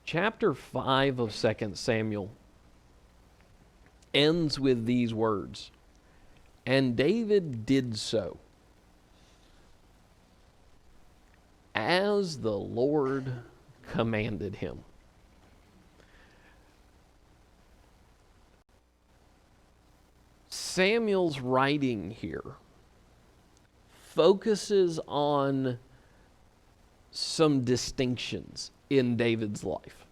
Chapter 5 of 2 Samuel ends with these words, "And David did so, as the Lord commanded him." Samuel's writing here focuses on some distinctions in David's life.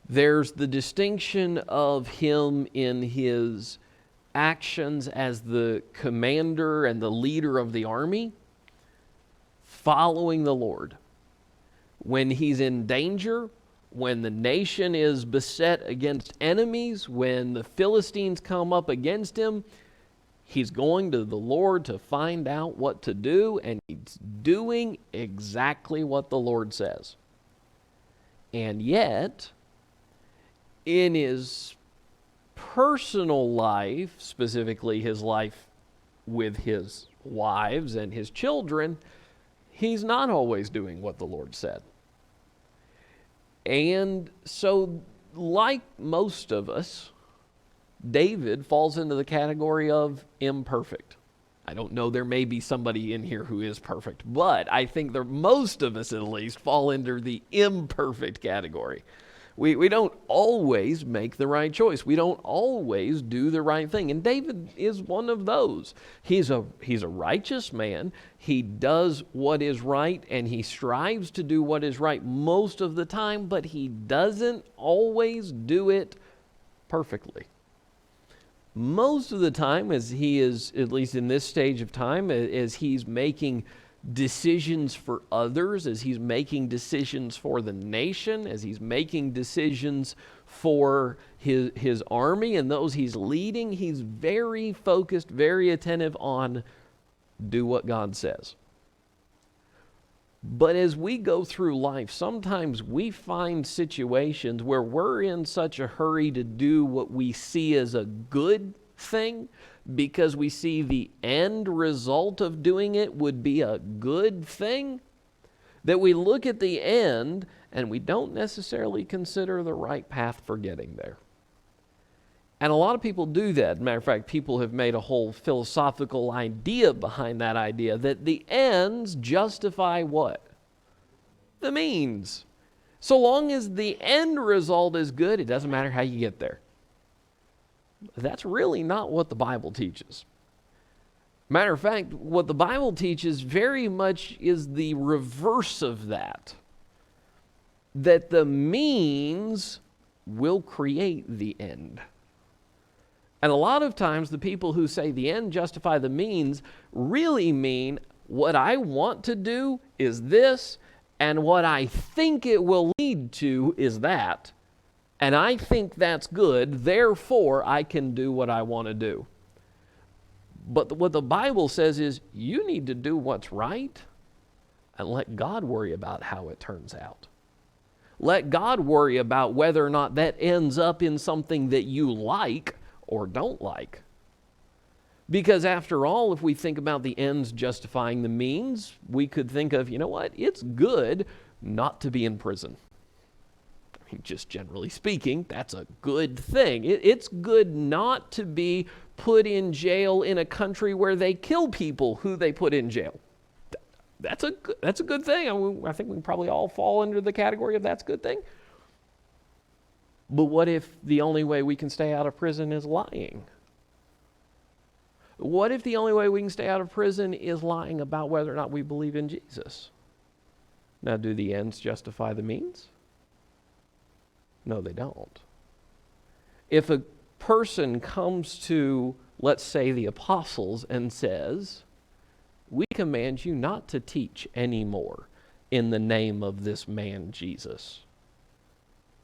There's the distinction of him in his actions as the commander and the leader of the army, following the Lord. When he's in danger, when the nation is beset against enemies, when the Philistines come up against him, he's going to the Lord to find out what to do, and he's doing exactly what the Lord says. And yet, in his personal life, specifically his life with his wives and his children, he's not always doing what the Lord said. And so, like most of us, David falls into the category of imperfect. I don't know, there may be somebody in here who is perfect, but I think that most of us at least fall into the imperfect category. We don't always make the right choice. We don't always do the right thing. And David is one of those. He's a righteous man. He does what is right, and he strives to do what is right most of the time, but he doesn't always do it perfectly. Most of the time, as he is, at least in this stage of time, as he's making decisions for others, as he's making decisions for the nation, as he's making decisions for his army and those he's leading, he's very focused, very attentive on do what God says. But as we go through life, sometimes we find situations where we're in such a hurry to do what we see as a good thing, because we see the end result of doing it would be a good thing, that we look at the end and we don't necessarily consider the right path for getting there. And a lot of people do that. Matter of fact, people have made a whole philosophical idea behind that idea, that the ends justify what? The means. So long as the end result is good, it doesn't matter how you get there. That's really not what the Bible teaches. Matter of fact, what the Bible teaches very much is the reverse of that. That the means will create the end. And a lot of times the people who say the end justify the means really mean what I want to do is this, and what I think it will lead to is that. And I think that's good, therefore I can do what I want to do. But what the Bible says is you need to do what's right and let God worry about how it turns out. Let God worry about whether or not that ends up in something that you like or don't like. Because after all, if we think about the ends justifying the means, we could think of, you know what, it's good not to be in prison. Just generally speaking, that's a good thing. It's good not to be put in jail in a country where they kill people who they put in jail. That's a good thing. I think we can probably all fall under the category of that's a good thing. But what if the only way we can stay out of prison is lying? What if the only way we can stay out of prison is lying about whether or not we believe in Jesus? Now, do the ends justify the means? No, they don't. If a person comes to, let's say, the apostles and says, we command you not to teach anymore in the name of this man Jesus.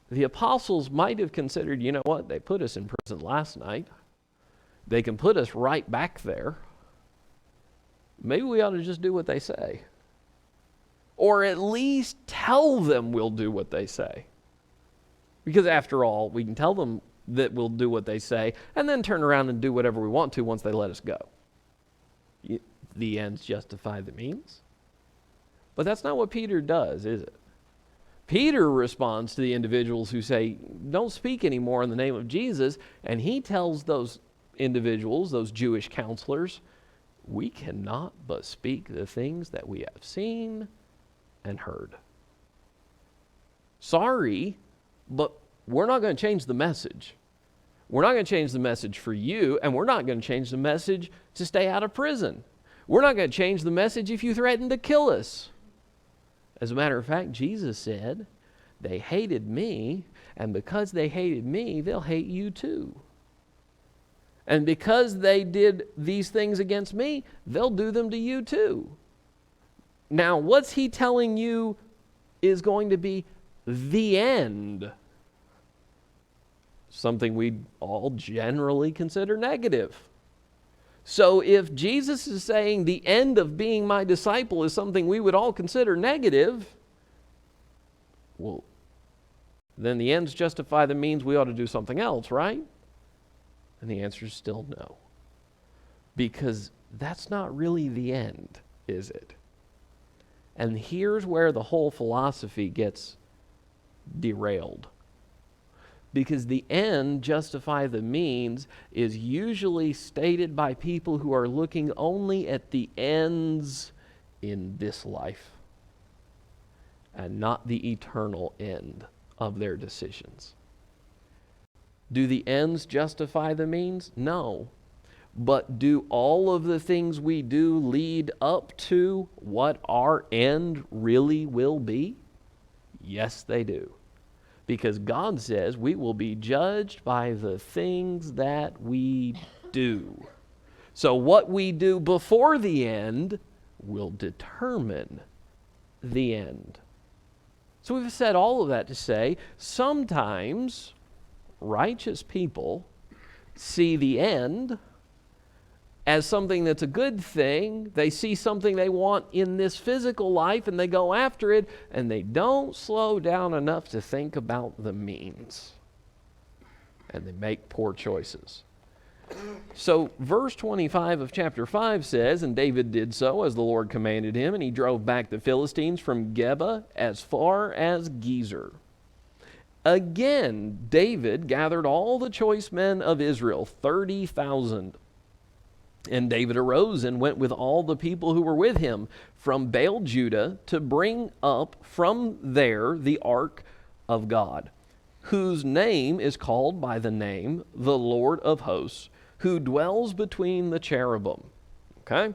The apostles might have considered, you know what, they put us in prison last night. They can put us right back there. Maybe we ought to just do what they say. Or at least tell them we'll do what they say. Because after all, we can tell them that we'll do what they say and then turn around and do whatever we want to once they let us go. The ends justify the means. But that's not what Peter does, is it? Peter responds to the individuals who say, don't speak anymore in the name of Jesus, and he tells those individuals, those Jewish counselors, we cannot but speak the things that we have seen and heard. Sorry, but we're not going to change the message. We're not going to change the message for you, and we're not going to change the message to stay out of prison. We're not going to change the message if you threaten to kill us. As a matter of fact, Jesus said, they hated me, and because they hated me, they'll hate you too. And because they did these things against me, they'll do them to you too. Now, what's he telling you is going to be the end? Something we all generally consider negative. So if Jesus is saying the end of being my disciple is something we would all consider negative, well, then the ends justify the means, we ought to do something else, right? And the answer is still no. Because that's not really the end, is it? And here's where the whole philosophy gets derailed. Because the end justify the means is usually stated by people who are looking only at the ends in this life and not the eternal end of their decisions. Do the ends justify the means? No. But do all of the things we do lead up to what our end really will be? Yes, they do. Because God says we will be judged by the things that we do. So what we do before the end will determine the end. So we've said all of that to say, sometimes righteous people see the end as something that's a good thing. They see something they want in this physical life and they go after it, and they don't slow down enough to think about the means. And they make poor choices. So verse 25 of chapter 5 says, and David did so as the Lord commanded him, and he drove back the Philistines from Geba as far as Gezer. Again, David gathered all the choice men of Israel, 30,000. And David arose and went with all the people who were with him from Baal Judah to bring up from there the ark of God, whose name is called by the name the Lord of hosts, who dwells between the cherubim. Okay?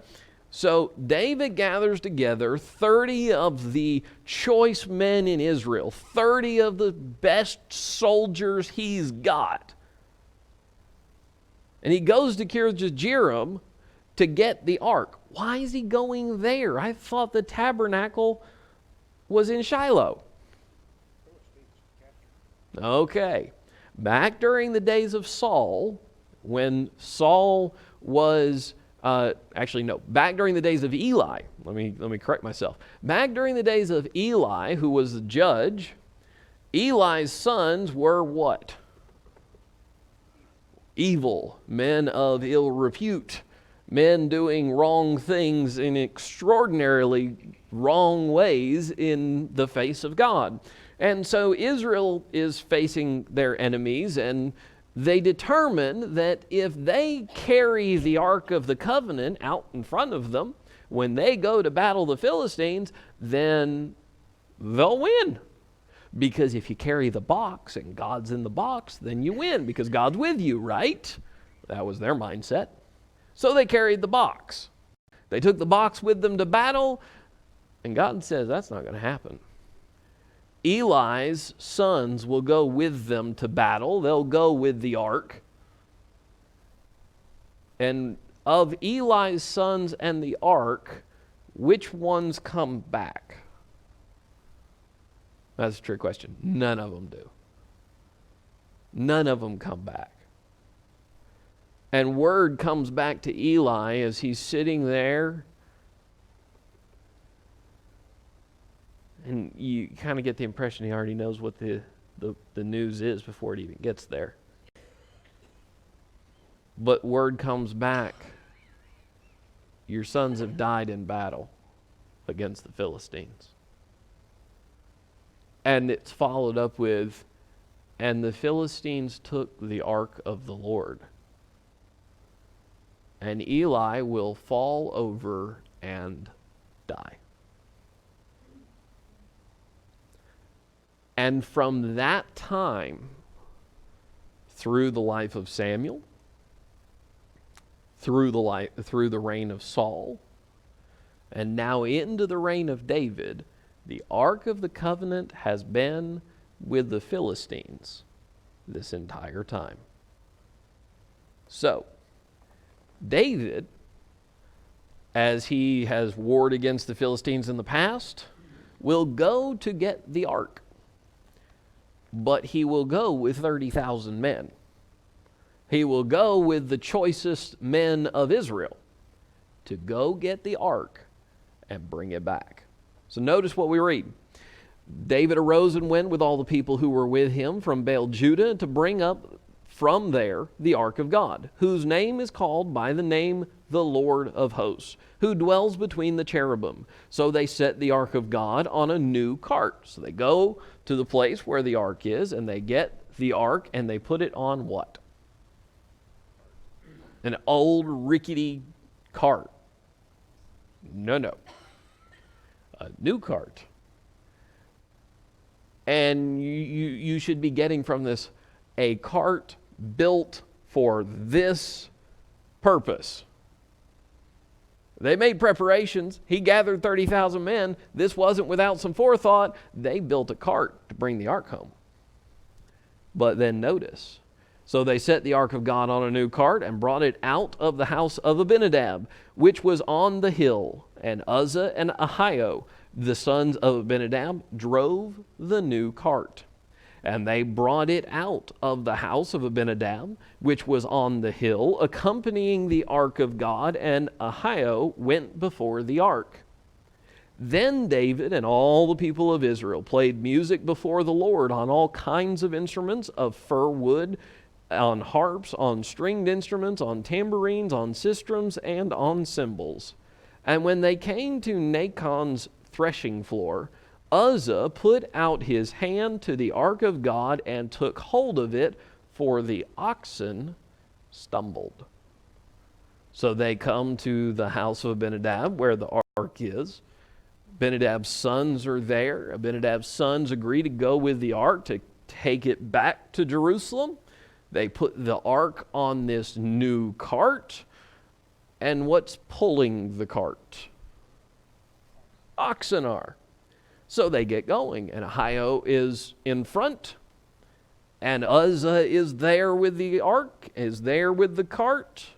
So David gathers together 30 of the choice men in Israel, 30 of the best soldiers he's got. And he goes to Kirjath-jearim to get the ark. Why is he going there? I thought the tabernacle was in Shiloh. Okay. Back during the days of Saul, when Saul was, back during the days of Eli. Let me correct myself. Back during the days of Eli, who was the judge, Eli's sons were what? Evil, men of ill repute, men doing wrong things in extraordinarily wrong ways in the face of God. And so Israel is facing their enemies, and they determine that if they carry the Ark of the Covenant out in front of them, when they go to battle the Philistines, then they'll win. Because if you carry the box and God's in the box, then you win because God's with you, right? That was their mindset. So they carried the box. They took the box with them to battle, and God says that's not going to happen. Eli's sons will go with them to battle. They'll go with the ark. And of Eli's sons and the ark, which ones come back? That's a trick question. None of them do. None of them come back. And word comes back to Eli as he's sitting there. And you kind of get the impression he already knows what the news is before it even gets there. But word comes back. Your sons have died in battle against the Philistines. And it's followed up with, and the Philistines took the ark of the Lord. And Eli will fall over and die. And from that time, through the life of Samuel, through the reign of Saul, and now into the reign of David, the Ark of the Covenant has been with the Philistines this entire time. So, David, as he has warred against the Philistines in the past, will go to get the ark. But he will go with 30,000 men. He will go with the choicest men of Israel to go get the ark and bring it back. So notice what we read. David arose and went with all the people who were with him from Baal Judah to bring up from there the ark of God, whose name is called by the name the Lord of hosts, who dwells between the cherubim. So they set the ark of God on a new cart. So they go to the place where the ark is, and they get the ark, and they put it on what? An old rickety cart. No. A new cart. And you should be getting from this a cart built for this purpose. They made preparations. He gathered 30,000 men. This wasn't without some forethought. They built a cart to bring the ark home. But then notice, so they set the ark of God on a new cart and brought it out of the house of Abinadab, which was on the hill. And Uzzah and Ahio, the sons of Abinadab, drove the new cart. And they brought it out of the house of Abinadab, which was on the hill, accompanying the ark of God, and Ahio went before the ark. Then David and all the people of Israel played music before the Lord on all kinds of instruments of fir wood, on harps, on stringed instruments, on tambourines, on sistrums, and on cymbals. And when they came to Nachon's threshing floor, Uzzah put out his hand to the ark of God and took hold of it, for the oxen stumbled. So they come to the house of Abinadab, where the ark is. Abinadab's sons are there. Abinadab's sons agree to go with the ark to take it back to Jerusalem. They put the ark on this new cart. And what's pulling the cart? Oxen are. So they get going, and Ahio is in front, and Uzzah is there with the ark, is there with the cart,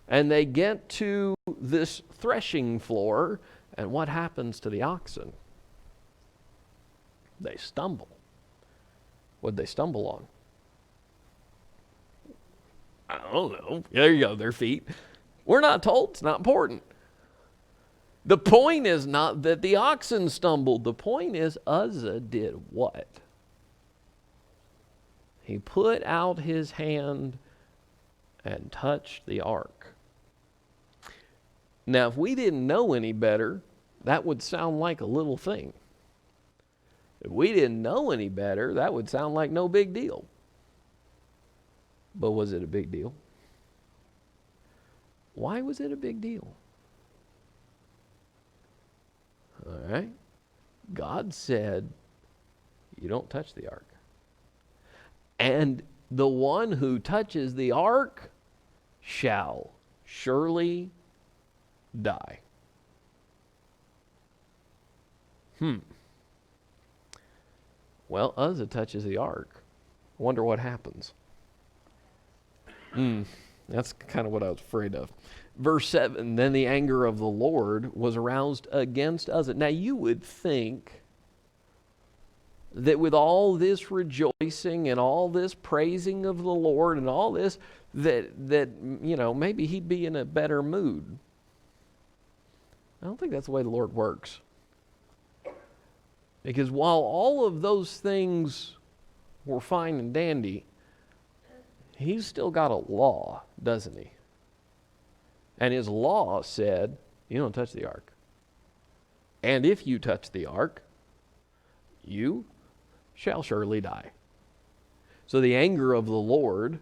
and they get to this threshing floor, and what happens to the oxen? They stumble. What'd they stumble on? I don't know. There you go, their feet. We're not told. It's not important. The point is not that the oxen stumbled. The point is Uzzah did what? He put out his hand and touched the ark. Now, if we didn't know any better, that would sound like a little thing. If we didn't know any better, that would sound like no big deal. But was it a big deal? Why was it a big deal? All right. God said, you don't touch the ark. And the one who touches the ark shall surely die. Well, Uzzah touches the ark. I wonder what happens. That's kind of what I was afraid of. Verse 7, then the anger of the Lord was aroused against Uzzah. Now you would think that with all this rejoicing and all this praising of the Lord and all this, that maybe he'd be in a better mood. I don't think that's the way the Lord works. Because while all of those things were fine and dandy, he's still got a law, doesn't he? And his law said, you don't touch the ark. And if you touch the ark, you shall surely die. So the anger of the Lord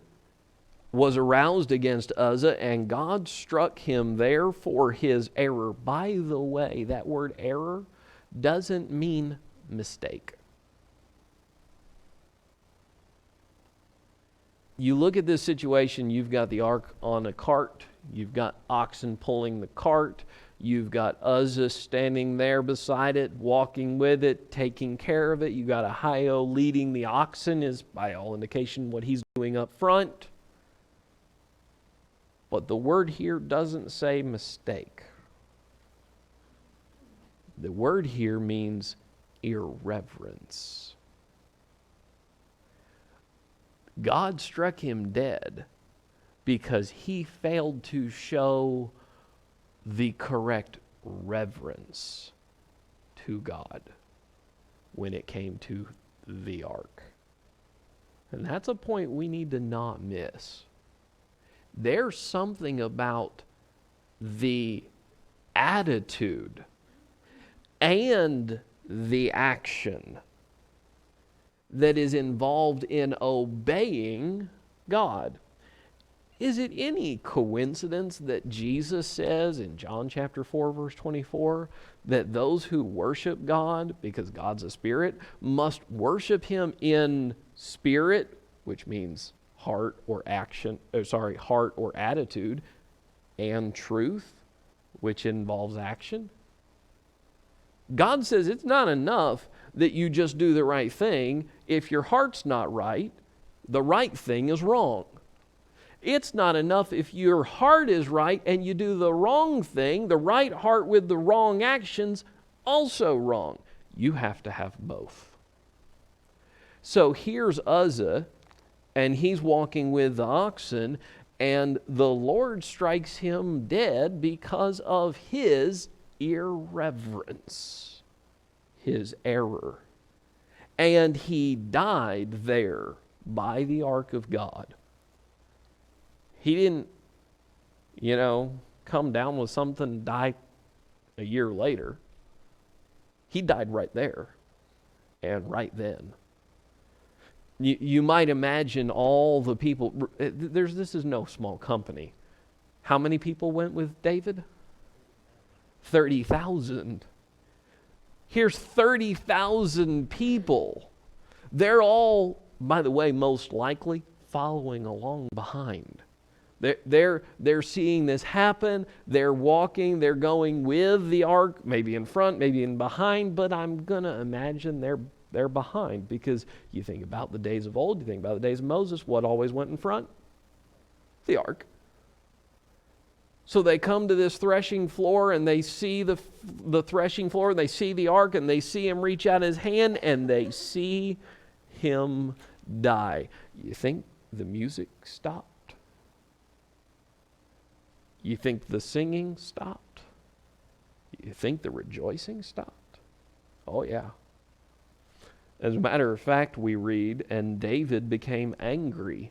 was aroused against Uzzah, and God struck him there for his error. By the way, that word error doesn't mean mistake. You look at this situation, you've got the ark on a cart, you've got oxen pulling the cart, you've got Uzzah standing there beside it, walking with it, taking care of it. You've got Ahio leading the oxen, is by all indication what he's doing up front. But the word here doesn't say mistake. The word here means irreverence. God struck him dead because he failed to show the correct reverence to God when it came to the ark. And that's a point we need to not miss. There's something about the attitude and the action that is involved in obeying God. Is it any coincidence that Jesus says in John chapter 4, verse 24, that those who worship God, because God's a spirit, must worship him in spirit, which means heart or attitude, and truth, which involves action? God says it's not enough that you just do the right thing. If your heart's not right, the right thing is wrong. It's not enough if your heart is right and you do the wrong thing, the right heart with the wrong actions, also wrong. You have to have both. So here's Uzzah, and he's walking with the oxen, and the Lord strikes him dead because of his irreverence, his error. And he died there by the ark of God. He didn't, come down with something and die a year later. He died right there and right then. You might imagine all the people. This is no small company. How many people went with David? 30,000. Here's 30,000 people. They're all, by the way, most likely following along behind. They're seeing this happen. They're walking. They're going with the ark, maybe in front, maybe in behind. But I'm gonna imagine they're behind, because you think about the days of old. You think about the days of Moses. What always went in front? The ark. So they come to this threshing floor, and they see the threshing floor, and they see the ark, and they see him reach out his hand, and they see him die. You think the music stopped? You think the singing stopped? You think the rejoicing stopped? Oh, yeah. As a matter of fact, we read, and David became angry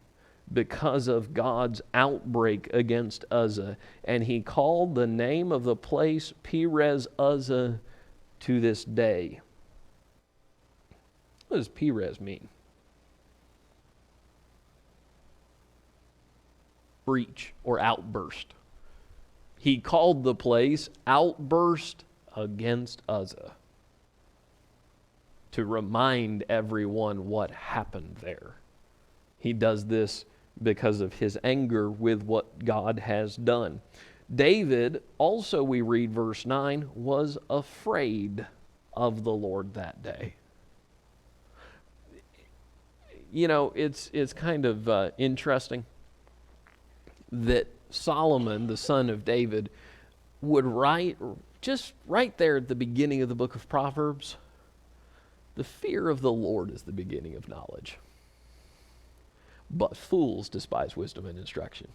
because of God's outbreak against Uzzah, and he called the name of the place Perez Uzzah to this day. What does Perez mean? Breach or outburst. He called the place Outburst Against Uzzah, to remind everyone what happened there. He does this because of his anger with what God has done. David, also we read verse 9, was afraid of the Lord that day. It's kind of interesting that Solomon, the son of David, would write, just right there at the beginning of the book of Proverbs, the fear of the Lord is the beginning of knowledge, but fools despise wisdom and instruction.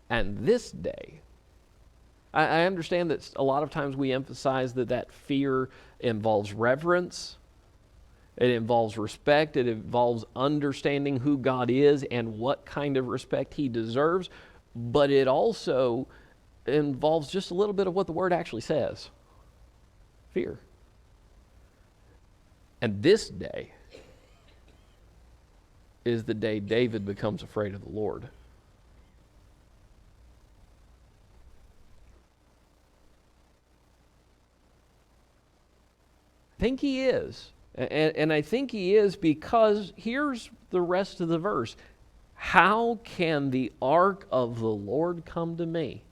And this day, I understand that a lot of times we emphasize that fear involves reverence, it involves respect, it involves understanding who God is and what kind of respect he deserves, but it also involves just a little bit of what the word actually says. Fear. And this day is the day David becomes afraid of the Lord. I think he is. And I think he is because here's the rest of the verse. How can the ark of the Lord come to me?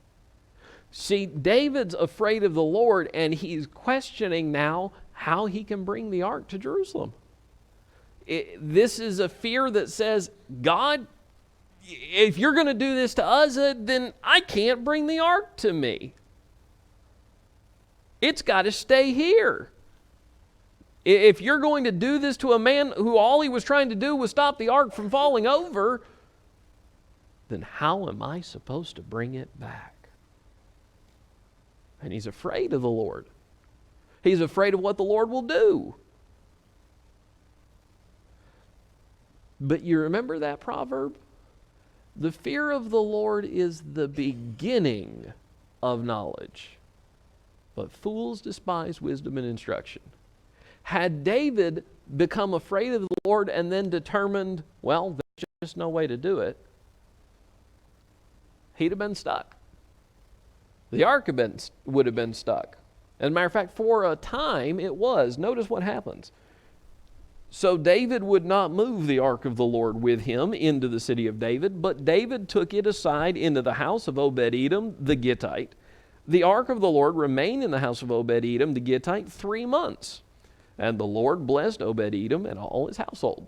See, David's afraid of the Lord, and he's questioning now how he can bring the ark to Jerusalem. This is a fear that says, God, if you're going to do this to Uzzah, then I can't bring the ark to me. It's got to stay here. If you're going to do this to a man who all he was trying to do was stop the ark from falling over, then how am I supposed to bring it back? And he's afraid of the Lord. He's afraid of what the Lord will do. But you remember that proverb? The fear of the Lord is the beginning of knowledge, but fools despise wisdom and instruction. Had David become afraid of the Lord and then determined, well, there's just no way to do it, he'd have been stuck. The ark would have been stuck. As a matter of fact, for a time it was. Notice what happens. So David would not move the ark of the Lord with him into the city of David, but David took it aside into the house of Obed-Edom the Gittite. The ark of the Lord remained in the house of Obed-Edom the Gittite 3 months. And the Lord blessed Obed-Edom and all his household.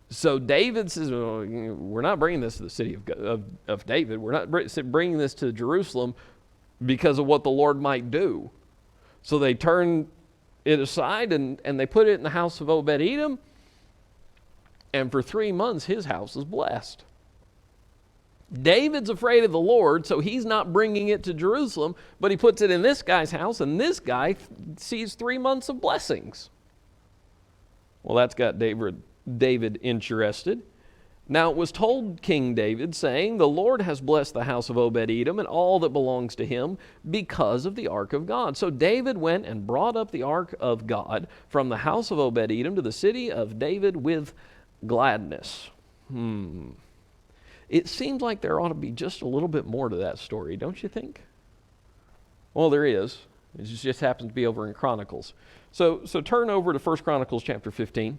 So David says, well, we're not bringing this to the city of David. We're not bringing this to Jerusalem because of what the Lord might do. So they turn it aside and they put it in the house of Obed-Edom. And for 3 months, his house is blessed. David's afraid of the Lord, so he's not bringing it to Jerusalem, but he puts it in this guy's house, and this guy sees 3 months of blessings. Well, that's got David interested. Now it was told King David, saying, the Lord has blessed the house of Obed-Edom and all that belongs to him because of the ark of God. So David went and brought up the ark of God from the house of Obed-Edom to the city of David with gladness. It seems like there ought to be just a little bit more to that story, don't you think? Well, there is. It just happens to be over in Chronicles. So turn over to 1 Chronicles chapter 15.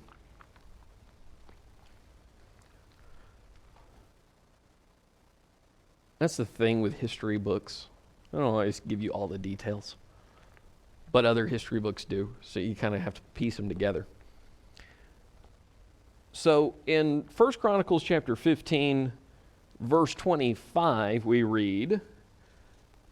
That's the thing with history books. I don't always give you all the details, but other history books do, so you kind of have to piece them together. So in 1 Chronicles chapter 15, verse 25, we read,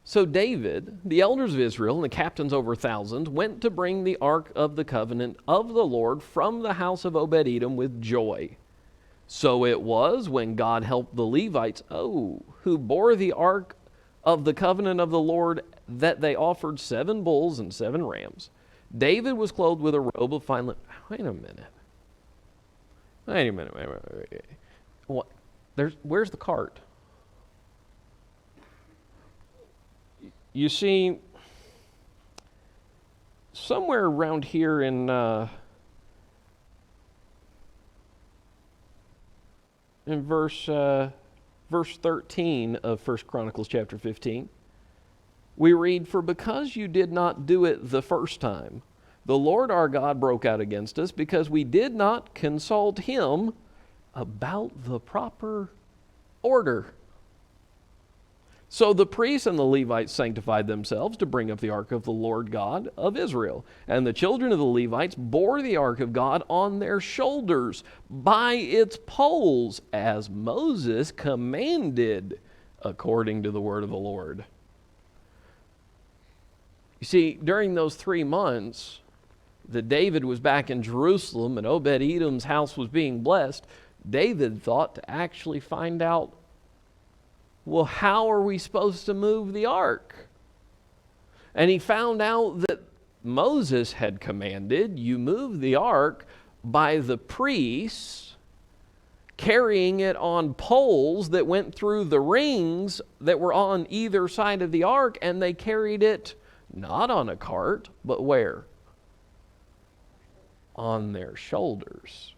so David, the elders of Israel, and the captains over thousands, went to bring the ark of the covenant of the Lord from the house of Obed-Edom with joy. So it was when God helped the Levites, who bore the ark of the covenant of the Lord, that they offered 7 bulls and 7 rams. David was clothed with a robe of fine linen. Wait a minute. What? Where's the cart? You see, somewhere around here in verse 13 of 1 Chronicles chapter 15, we read, for because you did not do it the first time, the Lord our God broke out against us because we did not consult him about the proper order. So the priests and the Levites sanctified themselves to bring up the ark of the Lord God of Israel. And the children of the Levites bore the ark of God on their shoulders by its poles, as Moses commanded, according to the word of the Lord. You see, during those 3 months that David was back in Jerusalem and Obed-Edom's house was being blessed, David thought to actually find out, well, how are we supposed to move the ark? And he found out that Moses had commanded, you move the ark by the priests carrying it on poles that went through the rings that were on either side of the ark, and they carried it not on a cart, but where? on their shoulders.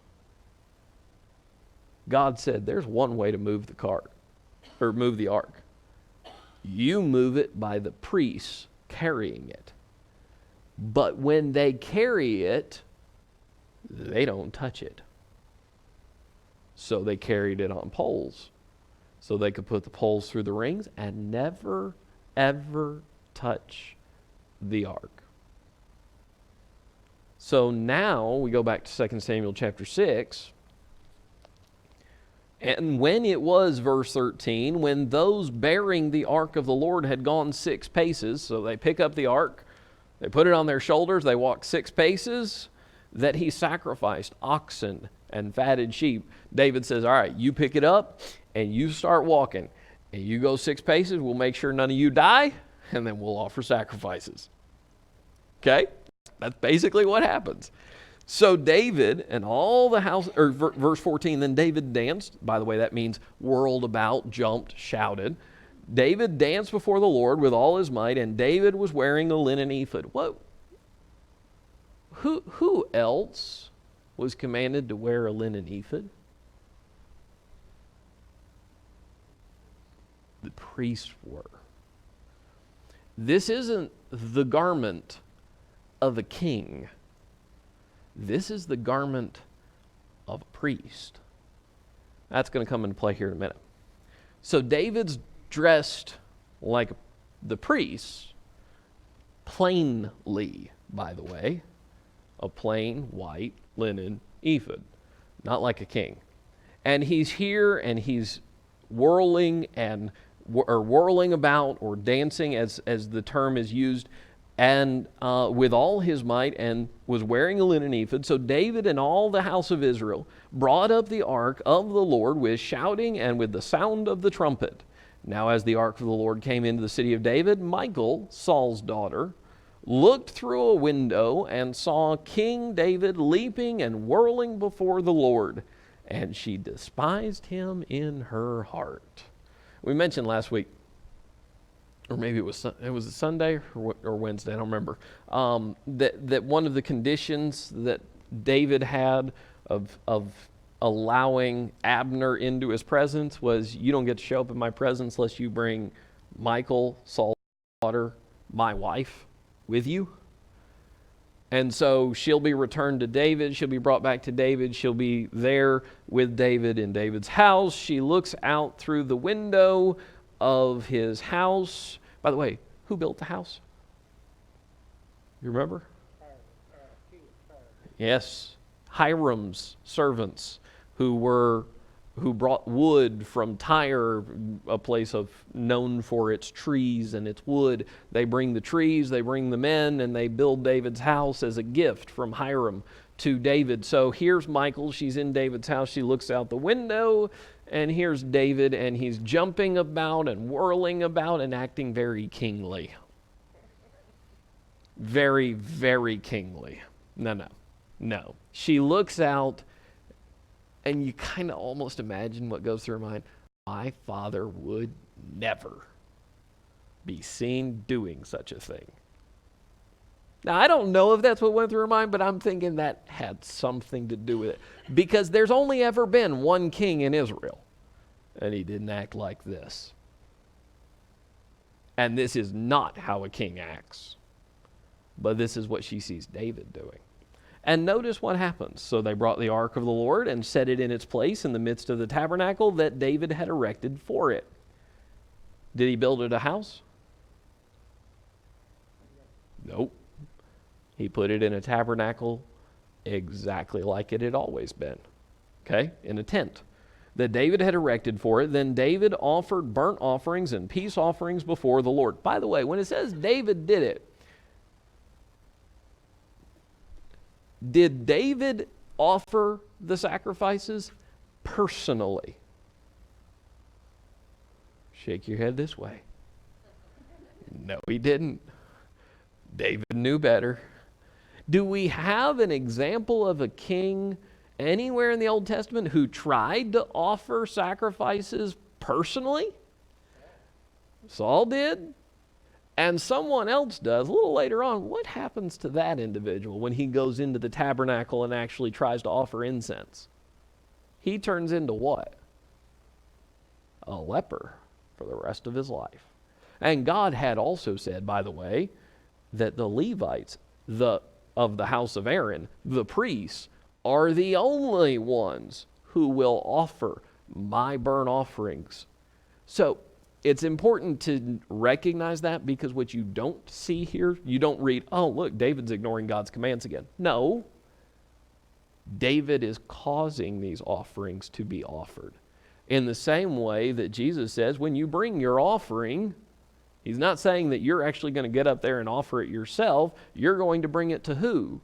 God said, there's one way to move the cart, or move the ark. You move it by the priests carrying it. But when they carry it, they don't touch it. So they carried it on poles, so they could put the poles through the rings and never, ever touch the ark. So now we go back to 2 Samuel chapter 6. And when it was, verse 13, when those bearing the ark of the Lord had gone 6 paces, so they pick up the ark, they put it on their shoulders, they walk 6 paces, that he sacrificed oxen and fatted sheep. David says, all right, you pick it up and you start walking. And you go 6 paces, we'll make sure none of you die, and then we'll offer sacrifices. Okay? That's basically what happens. So David and all the house, or verse 14, then David danced. By the way, that means whirled about, jumped, shouted. David danced before the Lord with all his might, and David was wearing a linen ephod. What? Who else was commanded to wear a linen ephod? The priests were. This isn't the garment of a king. This is the garment of a priest. That's going to come into play here in a minute. So David's dressed like the priests, plainly, by the way, a plain white linen ephod, not like a king. And he's here and he's whirling about or dancing, as the term is used, and with all his might, and was wearing a linen ephod. So David and all the house of Israel brought up the ark of the Lord with shouting and with the sound of the trumpet. Now as the ark of the Lord came into the city of David, Michal, Saul's daughter, looked through a window and saw King David leaping and whirling before the Lord, and she despised him in her heart. We mentioned last week, or maybe it was a Sunday or Wednesday, I don't remember, that one of the conditions that David had of allowing Abner into his presence was, you don't get to show up in my presence unless you bring Michal, Saul's daughter, my wife, with you. And so she'll be returned to David. She'll be brought back to David. She'll be there with David in David's house. She looks out through the window of his house. By the way, who built the house? You remember? Yes, Hiram's servants who brought wood from Tyre, a place known for its trees and its wood. They bring the trees, they bring the men, and they build David's house as a gift from Hiram to David. So here's Michal, she's in David's house, she looks out the window, and here's David, and he's jumping about and whirling about and acting very kingly. Very, very kingly. No. She looks out, and you kind of almost imagine what goes through her mind. My father would never be seen doing such a thing. Now, I don't know if that's what went through her mind, but I'm thinking that had something to do with it. Because there's only ever been one king in Israel, and he didn't act like this. And this is not how a king acts. But this is what she sees David doing. And notice what happens. So they brought the ark of the Lord and set it in its place in the midst of the tabernacle that David had erected for it. Did he build it a house? Nope. He put it in a tabernacle exactly like it had always been. Okay? In a tent that David had erected for it. Then David offered burnt offerings and peace offerings before the Lord. By the way, when it says David did it, did David offer the sacrifices personally? Shake your head this way. No, he didn't. David knew better. Do we have an example of a king anywhere in the Old Testament who tried to offer sacrifices personally? Saul did. and someone else does a little later on, what happens to that individual when he goes into the tabernacle and actually tries to offer incense? He turns into what? A leper for the rest of his life. And God had also said, by the way, that the Levites of the house of Aaron, the priests, are the only ones who will offer my burnt offerings. So it's important to recognize that, because what you don't see here, you don't read, oh, look, David's ignoring God's commands again. No, David is causing these offerings to be offered. In the same way that Jesus says, when you bring your offering, he's not saying that you're actually going to get up there and offer it yourself. You're going to bring it to who?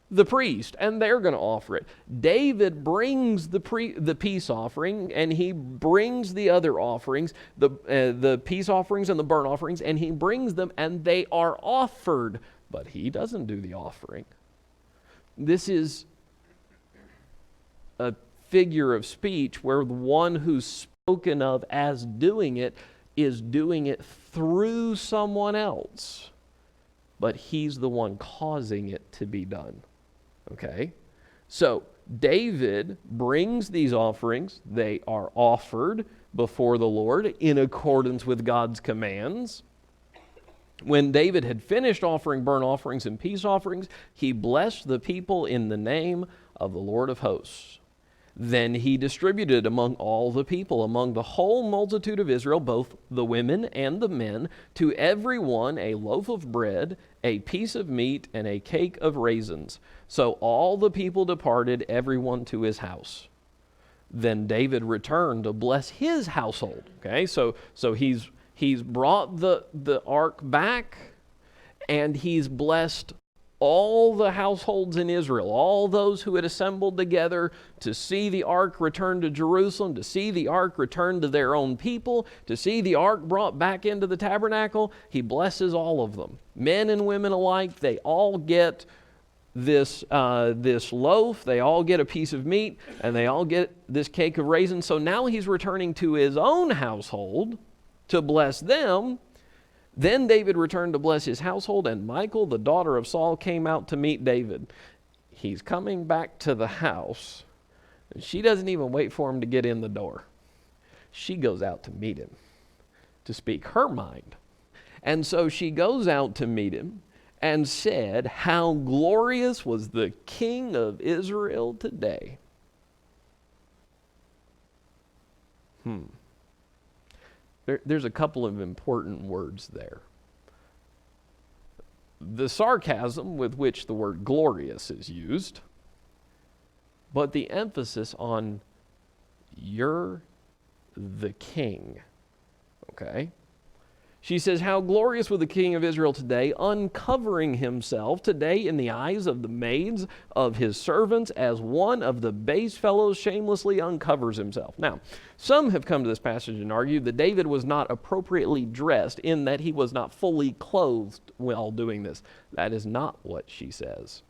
The priest, and they're going to offer it. David brings the peace offering, and he brings the other offerings, the peace offerings and the burnt offerings, and he brings them, and they are offered, but he doesn't do the offering. This is a figure of speech where the one who's spoken of as doing it is doing it through someone else, but he's the one causing it to be done. Okay? So David brings these offerings. They are offered before the Lord in accordance with God's commands. When David had finished offering burnt offerings and peace offerings, he blessed the people in the name of the Lord of hosts. Then he distributed among all the people, among the whole multitude of Israel, both the women and the men, to every one a loaf of bread, a piece of meat, and a cake of raisins. So all the people departed, every one to his house. Then David returned to bless his household. Okay, so he's brought the ark back, and he's blessed all the households in Israel, all those who had assembled together to see the ark return to Jerusalem, to see the ark return to their own people, to see the ark brought back into the tabernacle. He blesses all of them. Men and women alike, they all get this loaf, they all get a piece of meat, and they all get this cake of raisins. So now he's returning to his own household to bless them. Then David returned to bless his household, and Michal, the daughter of Saul, came out to meet David. He's coming back to the house, and she doesn't even wait for him to get in the door. She goes out to meet him, to speak her mind. And so she goes out to meet him and said, "How glorious was the King of Israel today." There's a couple of important words there. The sarcasm with which the word glorious is used, but the emphasis on you're the king. Okay? She says, "How glorious was the King of Israel today, uncovering himself today in the eyes of the maids of his servants, as one of the base fellows shamelessly uncovers himself." Now, some have come to this passage and argued that David was not appropriately dressed, in that he was not fully clothed while doing this. That is not what she says.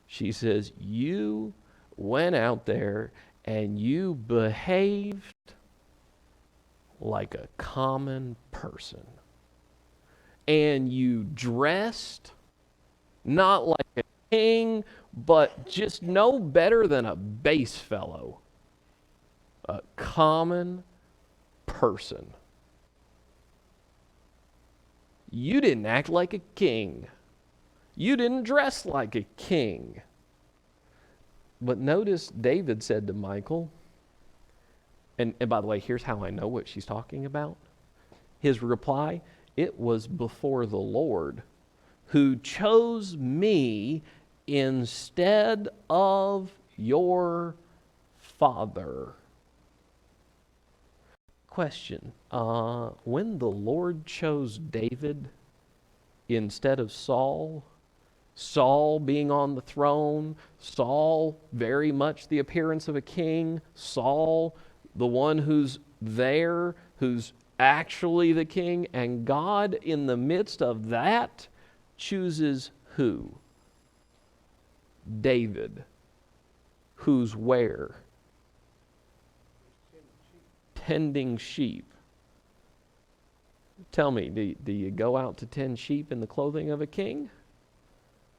She says, you went out there and you behaved like a common person. And you dressed not like a king, but just no better than a base fellow. A common person. You didn't act like a king. You didn't dress like a king. But notice David said to Michal, and by the way, here's how I know what she's talking about. His reply, "It was before the Lord who chose me instead of your father." Question, when the Lord chose David instead of Saul, Saul being on the throne, Saul very much the appearance of a king, Saul the one who's there, who's actually the king, and God in the midst of that chooses who? David, who's where? Tending sheep. Tell me, do you go out to tend sheep in the clothing of a king?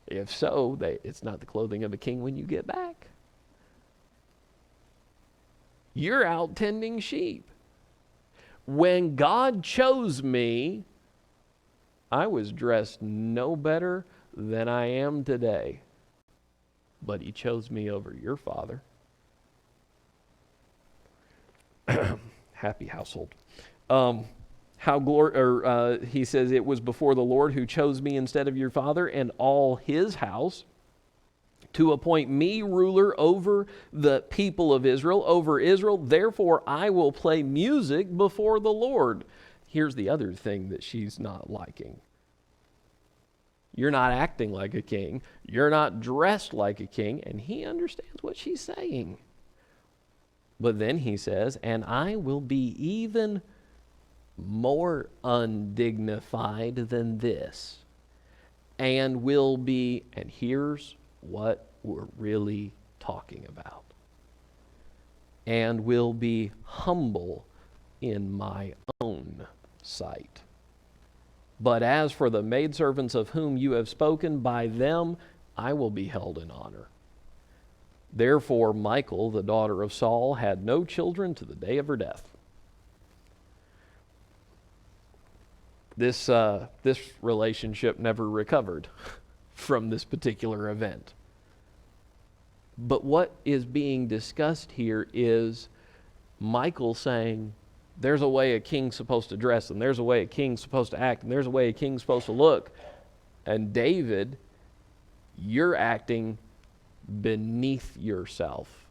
If so, it's not the clothing of a king when you get back. You're out tending sheep. When God chose me, I was dressed no better than I am today. But he chose me over your father. Happy household. He says, it was before the Lord who chose me instead of your father and all his house to appoint me ruler over the people of Israel, over Israel. Therefore, I will play music before the Lord. Here's the other thing that she's not liking. You're not acting like a king. You're not dressed like a king. And he understands what she's saying. But then he says, and I will be even more undignified than this. And will be, and here's what we're really talking about. And will be humble in my own sight. But as for the maidservants of whom you have spoken, by them I will be held in honor. Therefore Michal, the daughter of Saul, had no children to the day of her death. This relationship never recovered from this particular event. But what is being discussed here is Michal saying, there's a way a king's supposed to dress, and there's a way a king's supposed to act, and there's a way a king's supposed to look. And David, you're acting beneath yourself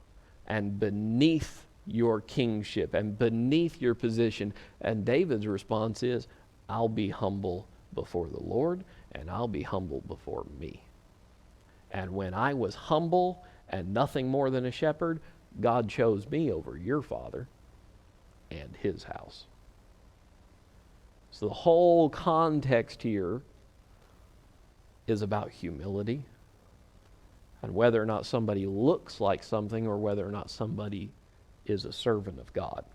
and beneath your kingship and beneath your position. And David's response is, I'll be humble before the Lord, and I'll be humble before me. And when I was humble and nothing more than a shepherd, God chose me over your father and his house. So the whole context here is about humility and whether or not somebody looks like something or whether or not somebody is a servant of God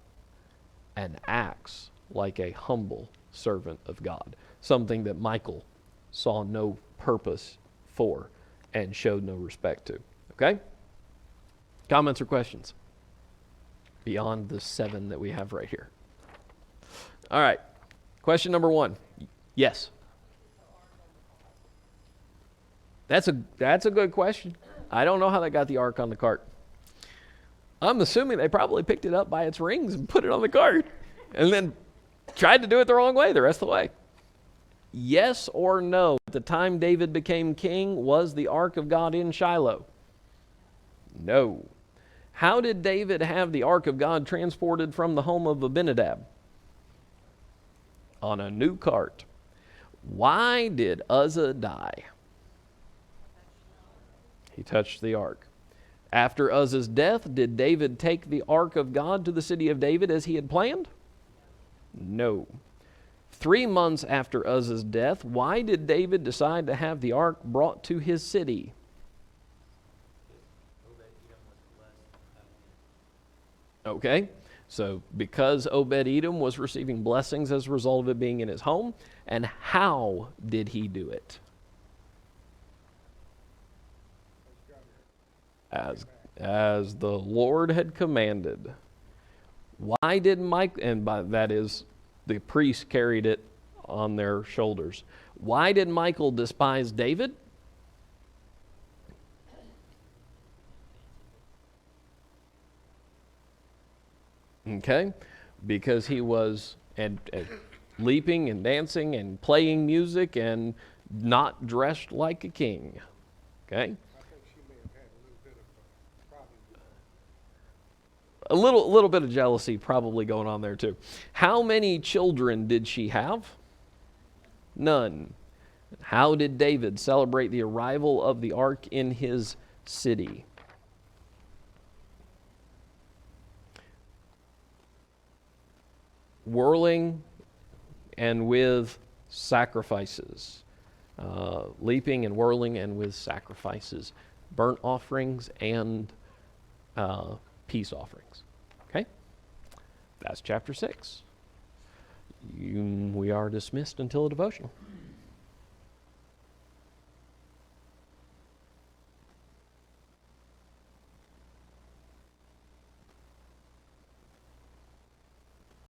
and acts like a humble servant of God. Something that Michal saw no purpose for and showed no respect to. Okay? Comments or questions? Beyond the 7 that we have right here. All right. Question number 1. Yes. That's a good question. I don't know how they got the ark on the cart. I'm assuming they probably picked it up by its rings and put it on the cart and then tried to do it the wrong way the rest of the way. Yes or no? At the time David became king, was the ark of God in Shiloh? No. How did David have the ark of God transported from the home of Abinadab? On a new cart. Why did Uzzah die? He touched the ark. After Uzzah's death, did David take the ark of God to the city of David as he had planned? No. 3 months after Uzzah's death, why did David decide to have the ark brought to his city? Okay, so because Obed-Edom was receiving blessings as a result of it being in his home, and how did he do it? As the Lord had commanded. Why did Michal, and by that is the priests carried it on their shoulders. Why did Michal despise David? Okay, because he was and leaping and dancing and playing music and not dressed like a king. Okay? I think she may have had a little bit of A little bit of jealousy probably going on there too. How many children did she have? None. How did David celebrate the arrival of the ark in his city? Whirling and with sacrifices. Leaping and whirling and with sacrifices. Burnt offerings and peace offerings. Okay? That's chapter 6. We are dismissed until a devotional.